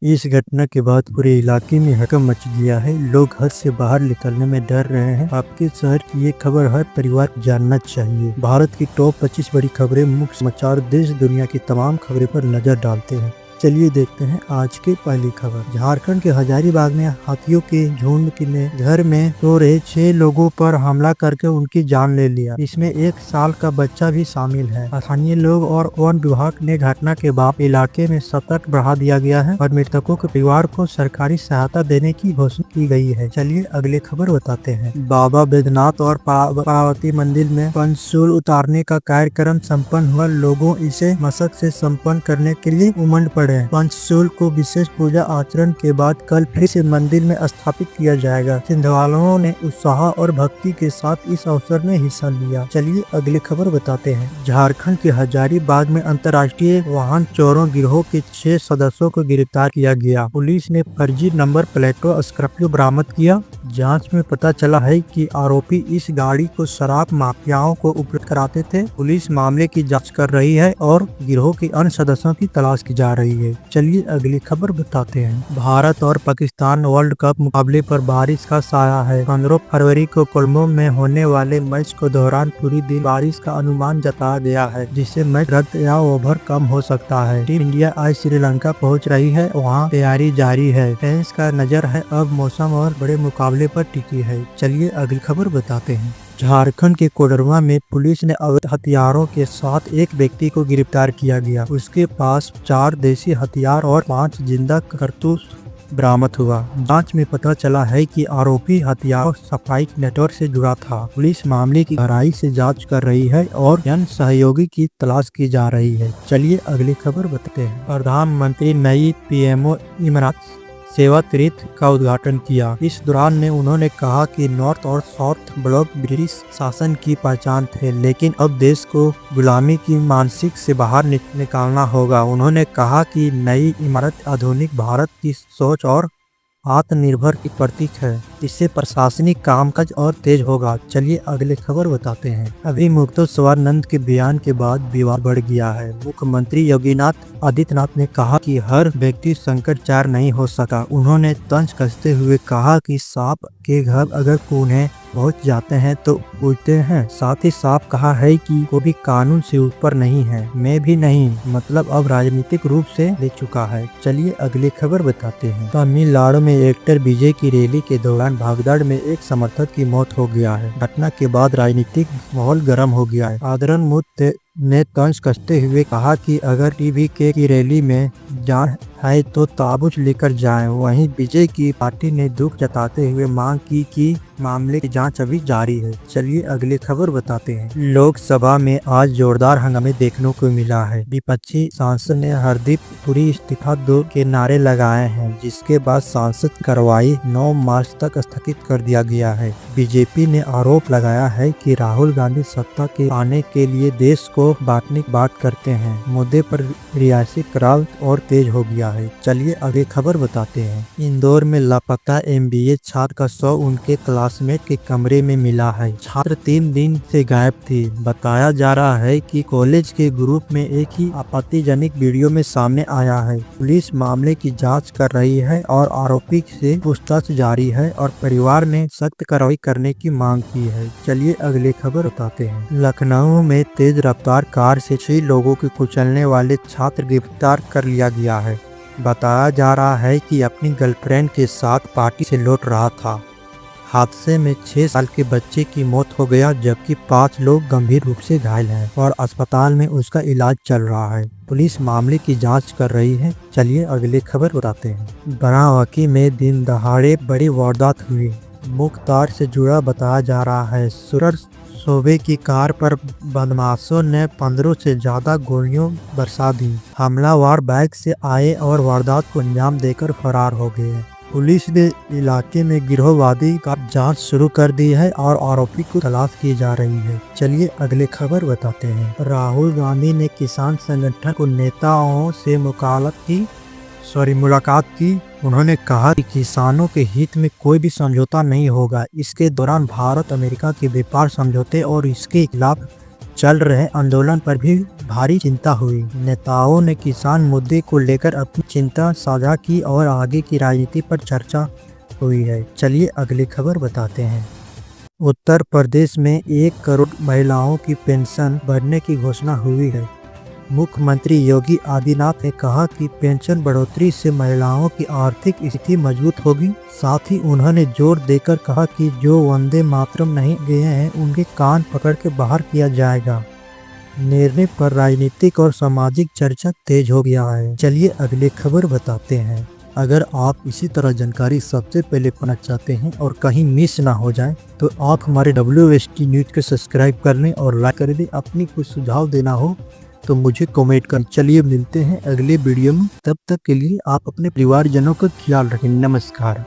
इस घटना के बाद पूरे इलाके में हड़कंप मच गया है। लोग घर से बाहर निकलने में डर रहे हैं। आपके शहर की ये खबर हर परिवार को जानना चाहिए। भारत की टॉप 25 बड़ी खबरें, मुख्य समाचार, देश दुनिया की तमाम खबरें पर नजर डालते हैं। चलिए देखते हैं आज की पहली खबर। झारखंड के हजारीबाग में हाथियों के झुंड ने घर में सो रहे 6 लोगों पर हमला करके उनकी जान ले लिया। इसमें 1 साल का बच्चा भी शामिल है। स्थानीय लोग और वन विभाग ने घटना के बाद इलाके में सतर्क बढ़ा दिया गया है और मृतकों के परिवार को सरकारी सहायता देने की घोषणा की गई है। चलिए अगली खबर बताते हैं। बाबा बैद्यनाथ और पार्वती मंदिर में पंचशूल उतारने का कार्यक्रम संपन्न हुआ। लोगों इसे मशक से संपन्न करने के लिए उमड़ पड़े। पंचशूल को विशेष पूजा आचरण के बाद कल फिर से मंदिर में स्थापित किया जाएगा। श्रद्धालुओं ने उत्साह और भक्ति के साथ इस अवसर में हिस्सा लिया। चलिए अगली खबर बताते हैं। झारखंड के हजारीबाग में अंतर्राष्ट्रीय वाहन चोरों गिरोह के 6 सदस्यों को गिरफ्तार किया गया। पुलिस ने फर्जी नंबर प्लेटों स्कॉर्पियो बरामद किया। जांच में पता चला है कि आरोपी इस गाड़ी को शराब माफियाओं को उपलब्ध कराते थे। पुलिस मामले की जांच कर रही है और गिरोह के अन्य सदस्यों की तलाश की जा रही है। चलिए अगली खबर बताते हैं। भारत और पाकिस्तान वर्ल्ड कप मुकाबले पर बारिश का साया है। 15 फरवरी को कोलंबो में होने वाले मैच के दौरान पूरी दिन बारिश का अनुमान जताया गया है, जिससे मैच रद्द या ओवर कम हो सकता है। टीम इंडिया आज श्रीलंका पहुंच रही है, वहां तैयारी जारी है। फैंस का नजर है अब मौसम और बड़े मुकाबले पर टिकी है। चलिए अगली खबर बताते हैं। झारखंड के कोडरमा में पुलिस ने अवैध हथियारों के साथ एक व्यक्ति को गिरफ्तार किया गया। उसके पास 4 देसी हथियार और 5 जिंदा कारतूस बरामद हुआ। जांच में पता चला है कि आरोपी हथियार सप्लाई नेटवर्क से जुड़ा था। पुलिस मामले की गहराई से जांच कर रही है और जन सहयोगी की तलाश की जा रही है। चलिए अगली खबर बताते हैं। प्रधानमंत्री नई पीएमओ इमारत सेवा तीर्थ का उद्घाटन किया। इस दौरान उन्होंने कहा कि नॉर्थ और साउथ ब्लॉक ब्रिटिश शासन की पहचान थे, लेकिन अब देश को गुलामी की मानसिक से बाहर निकालना होगा। उन्होंने कहा कि नई इमारत आधुनिक भारत की सोच और आत्मनिर्भर की प्रतीक है। इससे प्रशासनिक कामकाज और तेज होगा। चलिए अगले खबर बताते हैं। अभी मुक्तेश्वरानंद के बयान के बाद विवाद बढ़ गया है। मुख्यमंत्री योगी आदित्यनाथ ने कहा कि हर व्यक्ति संकटाचार नहीं हो सका। उन्होंने तंज कसते हुए कहा कि सांप के घर अगर उन्हें पहुंच जाते हैं तो पूछते हैं। साथ ही साफ कहा है कि कोई भी कानून से ऊपर नहीं है, मैं भी नहीं, मतलब अब राजनीतिक रूप से ले चुका है। चलिए अगली खबर बताते हैं। तमिलनाडु में एक्टर विजय की रैली के दौरान भागदौड़ में एक समर्थक की मौत हो गया है। घटना के बाद राजनीतिक माहौल गर्म हो गया है। आदरण मुद्दे ने तंज कसते हुए कहा कि अगर टीवीके की रैली में जान है तो ताबूत लेकर जाएं। वहीं विजय की पार्टी ने दुख जताते हुए मांग की कि मामले की जांच अभी जारी है। चलिए अगली खबर बताते हैं। लोकसभा में आज जोरदार हंगामे देखने को मिला है। विपक्षी सांसद ने हरदीप पुरी इस्तीफा दो के नारे लगाए हैं, जिसके बाद संसद कार्रवाई 9 मार्च तक स्थगित कर दिया गया है। बीजेपी ने आरोप लगाया है कि राहुल गांधी सत्ता के आने के लिए देश को बांटने की बात करते हैं। मुद्दे पर रियासी करार और तेज हो गया है। चलिए अगली खबर बताते हैं। इंदौर में लापता MBA छात्र का शव उनके क्लासमेट के कमरे में मिला है। छात्र 3 दिन से गायब थी। बताया जा रहा है कि कॉलेज के ग्रुप में एक ही आपत्तिजनक वीडियो में सामने आया है। पुलिस मामले की जांच कर रही है और आरोपी से पूछताछ जारी है और परिवार ने सख्त कार्रवाई करने की मांग की है। चलिए अगली खबर बताते हैं। लखनऊ में तेज रफ्तार कार से 6 लोगों को कुचलने वाले छात्र गिरफ्तार कर लिया गया है। बताया जा रहा है कि अपनी गर्लफ्रेंड के साथ पार्टी से लौट रहा था। हादसे में 6 साल के बच्चे की मौत हो गया, जबकि 5 लोग गंभीर रूप से घायल हैं और अस्पताल में उसका इलाज चल रहा है। पुलिस मामले की जांच कर रही है। चलिए अगली खबर बताते हैं। बाराबंकी में दिन दहाड़े बड़ी वारदात हुई। मुख्य तार से जुड़ा बताया जा रहा है। सूरज शोभे की कार पर बदमाशों ने 15 से ज्यादा गोलियां बरसा दी। हमलावर बाइक से आए और वारदात को अंजाम देकर फरार हो गए। पुलिस ने इलाके में गिरोहवादी का जांच शुरू कर दी है और आरोपी को तलाश की जा रही है। चलिए अगले खबर बताते हैं। राहुल गांधी ने किसान संगठन को नेताओं से मुलाकात की। उन्होंने कहा कि किसानों के हित में कोई भी समझौता नहीं होगा। इसके दौरान भारत अमेरिका के व्यापार समझौते और इसके खिलाफ चल रहे आंदोलन पर भी भारी चिंता हुई। नेताओं ने किसान मुद्दे को लेकर अपनी चिंता साझा की और आगे की राजनीति पर चर्चा हुई है। चलिए अगली खबर बताते हैं। उत्तर प्रदेश में 1 करोड़ महिलाओं की पेंशन बढ़ने की घोषणा हुई है। मुख्यमंत्री योगी आदित्यनाथ ने कहा कि पेंशन बढ़ोतरी से महिलाओं की आर्थिक स्थिति मजबूत होगी। साथ ही उन्होंने जोर देकर कहा कि जो वंदे मातरम नहीं गए हैं उनके कान पकड़ के बाहर किया जाएगा। निर्णय पर राजनीतिक और सामाजिक चर्चा तेज हो गया है। चलिए अगली खबर बताते हैं। अगर आप इसी तरह जानकारी सबसे पहले पाना चाहते हैं और कहीं मिस ना हो जाए तो आप हमारे WST न्यूज को सब्सक्राइब कर लें और लाइक कर दें। अपनी कुछ सुझाव देना हो तो मुझे कमेंट करें। चलिए मिलते हैं अगले वीडियो में, तब तक के लिए आप अपने परिवारजनों का ख्याल रखें। नमस्कार।